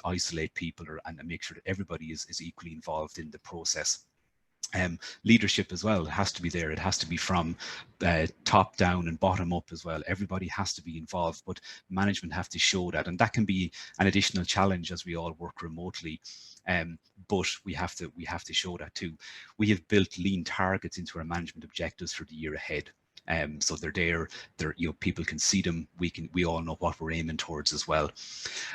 isolate people, and make sure that everybody is equally involved in the process. Leadership as well, it has to be there. It has to be from top down and bottom up as well. Everybody has to be involved, but management have to show that, and that can be an additional challenge as we all work remotely. But we have to show that too. We have built lean targets into our management objectives for the year ahead. So they're there, you know, people can see them. We all know what we're aiming towards as well.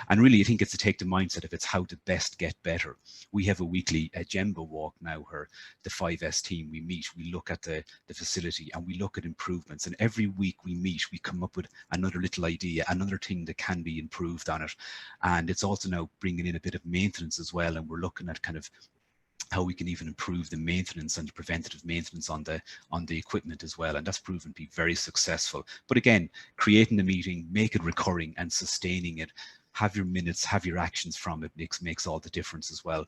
And really, I think it's to take the mindset of it's how to best get better. We have a weekly Gemba walk now where the 5S team, we meet, we look at the facility and we look at improvements. And every week we meet, we come up with another little idea, another thing that can be improved on it. And it's also now bringing in a bit of maintenance as well. And we're looking at kind of how we can even improve the maintenance and the preventative maintenance on the equipment as well, and that's proven to be very successful. But again, creating the meeting, make it recurring and sustaining it, have your minutes, have your actions from it, makes all the difference as well.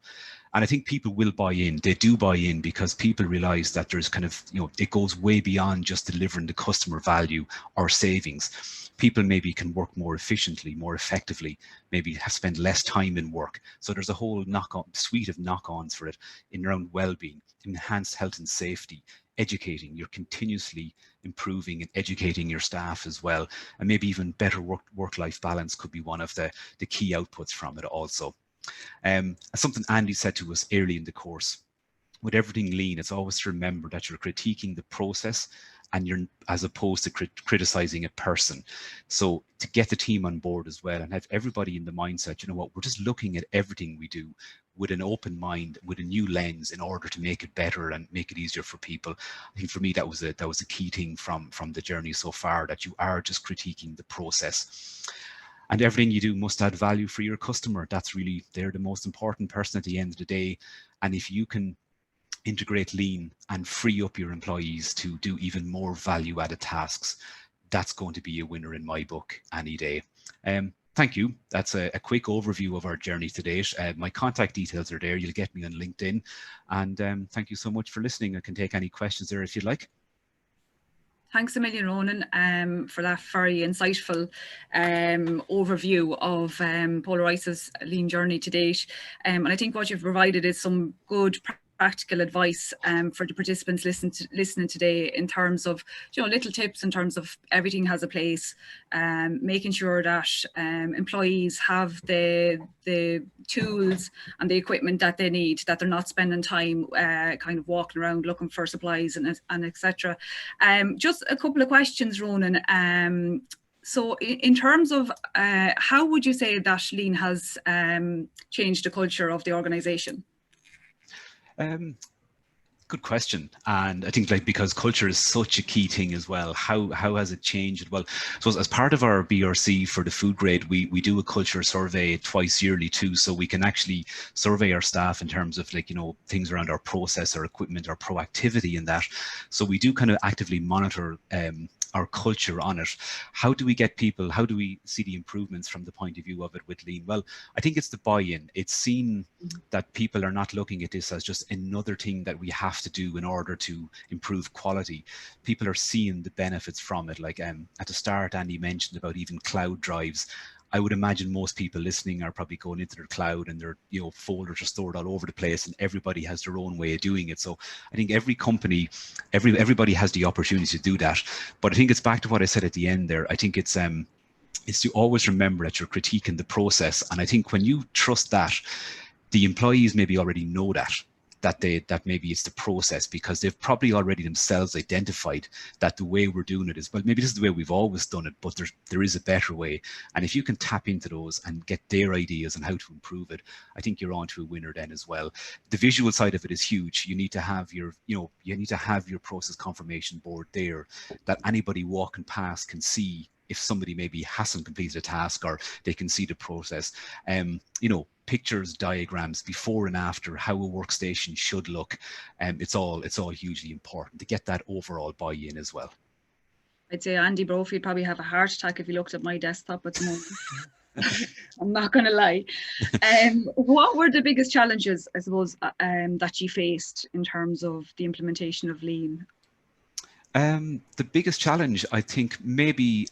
And I think people will buy in. They do buy in because people realize that there's kind of, you know, it goes way beyond just delivering the customer value or savings. People maybe can work more efficiently, more effectively, maybe spend less time in work. So there's a whole suite of knock-ons for it in around well-being, enhanced health and safety, educating. You're continuously improving and educating your staff as well. And maybe even better work-life balance could be one of the key outputs from it also. Something Andy said to us early in the course, with everything lean, it's always to remember that you're critiquing the process and you're, as opposed to criticizing a person. So to get the team on board as well and have everybody in the mindset, you know what, we're just looking at everything we do with an open mind, with a new lens, in order to make it better and make it easier for people. I think for me that was a key thing from the journey so far, that you are just critiquing the process. And everything you do must add value for your customer. That's really, they're the most important person at the end of the day. And if you can integrate lean and free up your employees to do even more value-added tasks, that's going to be a winner in my book any day. Thank you. That's a quick overview of our journey to date. My contact details are there. You'll get me on LinkedIn. And thank you so much for listening. I can take any questions there if you'd like. Thanks a million, Ronan, for that very insightful overview of Polar Ice's lean journey to date. And I think what you've provided is some good practical advice for the participants listening today, in terms of, you know, little tips in terms of everything has a place, making sure that employees have the tools and the equipment that they need, that they're not spending time kind of walking around looking for supplies and etc. Just a couple of questions, Ronan. So in terms of how would you say that lean Good question. And I think like because culture is such a key thing as well, how has it changed? Well, so as part of our BRC for the food grade, we do a culture survey twice yearly too. So we can actually survey our staff in terms of like, you know, things around our process, our equipment, our proactivity in that. So we do kind of actively monitor our culture on it. How do we get people, how do we see the improvements from the point of view of it with lean? Well, I think it's the buy-in. It's seen that people are not looking at this as just another thing that we have to do in order to improve quality. People are seeing the benefits from it. Like at the start, Andy mentioned about even cloud drives. I would imagine most people listening are probably going into their cloud and their, you know, folders are stored all over the place, and everybody has their own way of doing it. So I think every company, everybody has the opportunity to do that. But I think it's back to what I said at the end there. I think it's to always remember that you're critiquing the process. And I think when you trust that, the employees maybe already know that maybe it's the process, because they've probably already themselves identified that the way we're doing it is, well, maybe this is the way we've always done it, but there is a better way. And if you can tap into those and get their ideas on how to improve it, I think you're on to a winner then as well. The visual side of it is huge. You need to have your, you need to have your process confirmation board there that anybody walking past can see if somebody maybe hasn't completed a task, or they can see the process. Pictures, diagrams, before and after, how a workstation should look. It's all hugely important to get that overall buy-in as well. I'd say Andy Brophy would probably have a heart attack if he looked at my desktop at the moment. I'm not going to lie. What were the biggest challenges, I suppose, that you faced in terms of the implementation of Lean? The biggest challenge, I think, maybe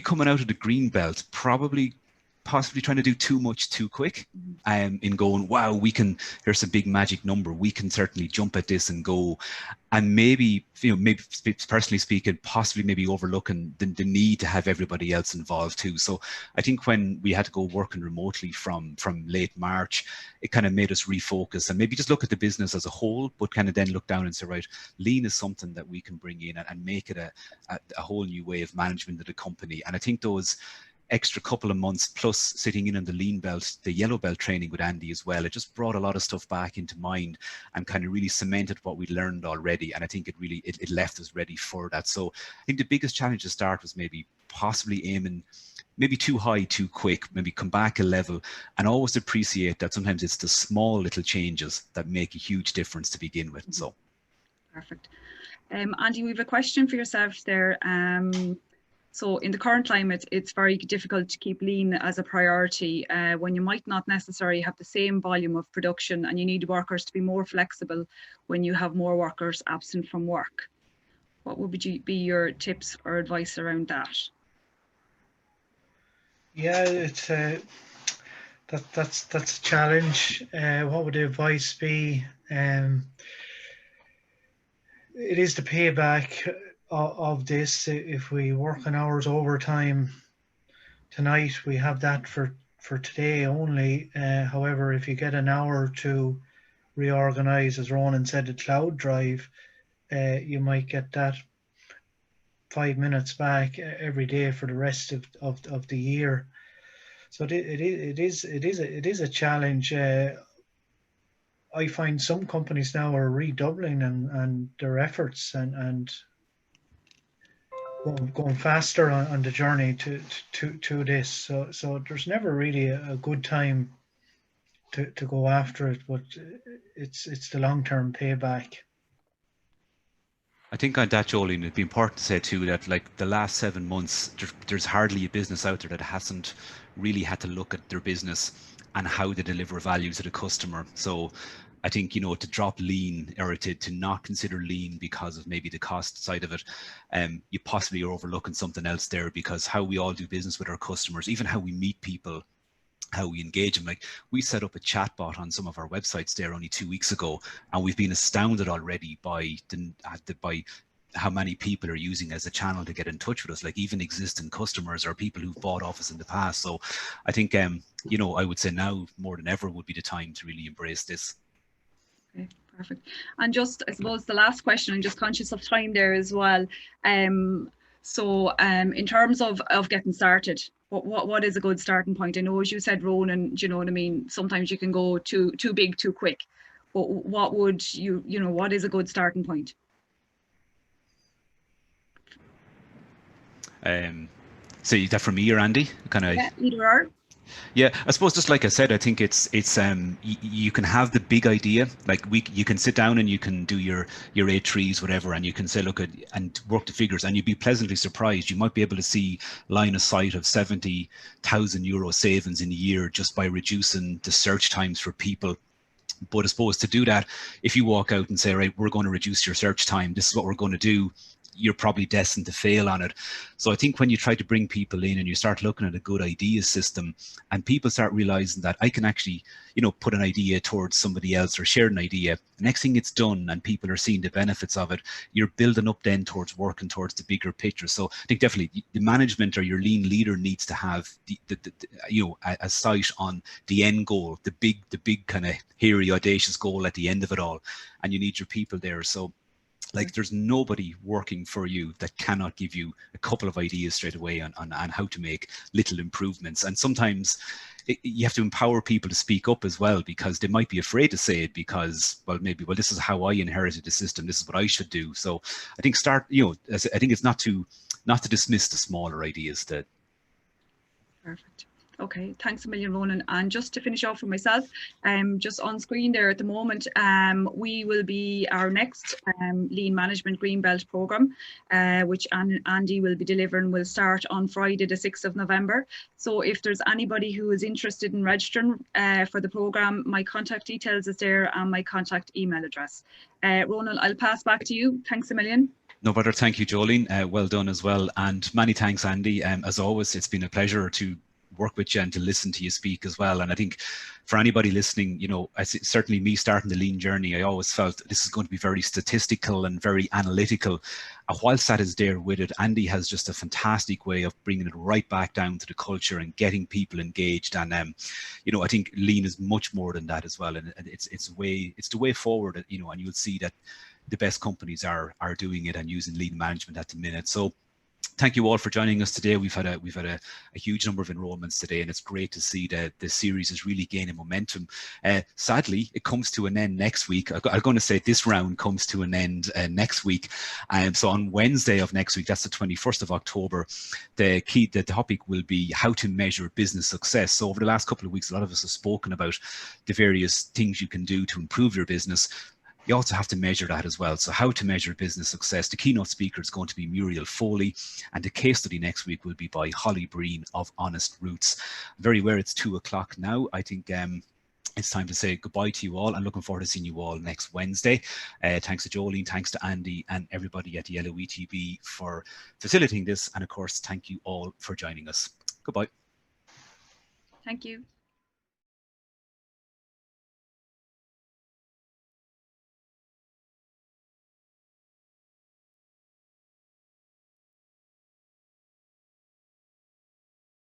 coming out of the green belt, possibly trying to do too much too quick, in going, wow, here's a big magic number, we can certainly jump at this and go, and maybe personally speaking, possibly maybe overlooking the need to have everybody else involved too. So I think when we had to go working remotely from late March, it kind of made us refocus and maybe just look at the business as a whole, but kind of then look down and say, right, Lean is something that we can bring in and make it a whole new way of management of the company. And I think those extra couple of months plus sitting in on the lean belt, the yellow belt training with Andy as well, it just brought a lot of stuff back into mind and kind of really cemented what we learned already. And I think it left us ready for that. So I think the biggest challenge to start was maybe possibly aiming maybe too high, too quick, maybe come back a level, and always appreciate that sometimes it's the small little changes that make a huge difference to begin with. So perfect. Andy, we have a question for yourself there. So in the current climate, it's very difficult to keep lean as a priority when you might not necessarily have the same volume of production, and you need workers to be more flexible when you have more workers absent from work. What would be your tips or advice around that? Yeah, it's that's a challenge. What would the advice be? It is the payback of this. If we work an hour's overtime tonight, we have that for today only. However, if you get an hour to reorganize, as Ronan said, the cloud drive, you might get that 5 minutes back every day for the rest of the year. So it is a challenge. I find some companies now are redoubling and their efforts and going faster on the journey to this. So there's never really a good time to go after it, but it's the long-term payback. I think on that, Jolene, it'd be important to say too that like the last 7 months, there's hardly a business out there that hasn't really had to look at their business and how they deliver value to the customer. So I think, to drop lean or to not consider lean because of maybe the cost side of it, you possibly are overlooking something else there, because how we all do business with our customers, even how we meet people, how we engage them. Like, we set up a chatbot on some of our websites there only 2 weeks ago, and we've been astounded already by how many people are using as a channel to get in touch with us, like even existing customers or people who've bought off us in the past. So I think, I would say now more than ever would be the time to really embrace this. Okay, perfect. And just, I suppose, the last question, I'm just conscious of time there as well. So in terms of getting started, what is a good starting point? I know, as you said, Ronan, do you know what I mean? Sometimes you can go too big, too quick. but what would what is a good starting point? So that for me or Andy? Yeah, either or. Yeah, I suppose just like I said, I think it's you can have the big idea, like you can sit down and you can do your A3s, whatever, and you can say, look at and work the figures, and you'd be pleasantly surprised. You might be able to see line of sight of €70,000 savings in a year just by reducing the search times for people. But I suppose to do that, if you walk out and say, right, we're going to reduce your search time, this is what we're going to do, you're probably destined to fail on it. So I think when you try to bring people in and you start looking at a good idea system, and people start realizing that I can actually, put an idea towards somebody else or share an idea, the next thing it's done and people are seeing the benefits of it, you're building up then towards working towards the bigger picture. So I think definitely the management or your lean leader needs to have a sight on the end goal, the big kind of hairy audacious goal at the end of it all, and you need your people there. So like there's nobody working for you that cannot give you a couple of ideas straight away on how to make little improvements. And sometimes you have to empower people to speak up as well, because they might be afraid to say it because, well, this is how I inherited the system, this is what I should do. So I think I think it's not to dismiss the smaller ideas. Perfect. Okay, thanks a million, Ronan. And just to finish off for myself, just on screen there at the moment, we will be our next Lean Management Greenbelt programme, which Andy will be delivering, will start on Friday the 6th of November. So if there's anybody who is interested in registering for the programme, my contact details is there and my contact email address. Ronan, I'll pass back to you. Thanks a million. No bother. Thank you, Jolene. Well done as well. And many thanks, Andy. As always, it's been a pleasure to work with you and to listen to you speak as well. And I think for anybody listening, certainly me starting the lean journey, I always felt this is going to be very statistical and very analytical. And whilst that is there with it, Andy has just a fantastic way of bringing it right back down to the culture and getting people engaged. And I think lean is much more than that as well. And it's the way forward. And you'll see that the best companies are doing it and using lean management at the minute. So thank you all for joining us today. We've had a huge number of enrollments today, and it's great to see that the series is really gaining momentum. Sadly, it comes to an end next week. I'm going to say this round comes to an end next week. So on Wednesday of next week, that's the 21st of October, the topic will be how to measure business success. So over the last couple of weeks, a lot of us have spoken about the various things you can do to improve your business. You also have to measure that as well. So how to measure business success. The keynote speaker is going to be Muriel Foley, and the case study next week will be by Holly Breen of Honest Roots. I'm very aware it's 2 o'clock now. I think it's time to say goodbye to you all. I'm looking forward to seeing you all next Wednesday. Thanks to Jolene, thanks to Andy and everybody at the LOETB for facilitating this. And of course, thank you all for joining us. Goodbye. Thank you.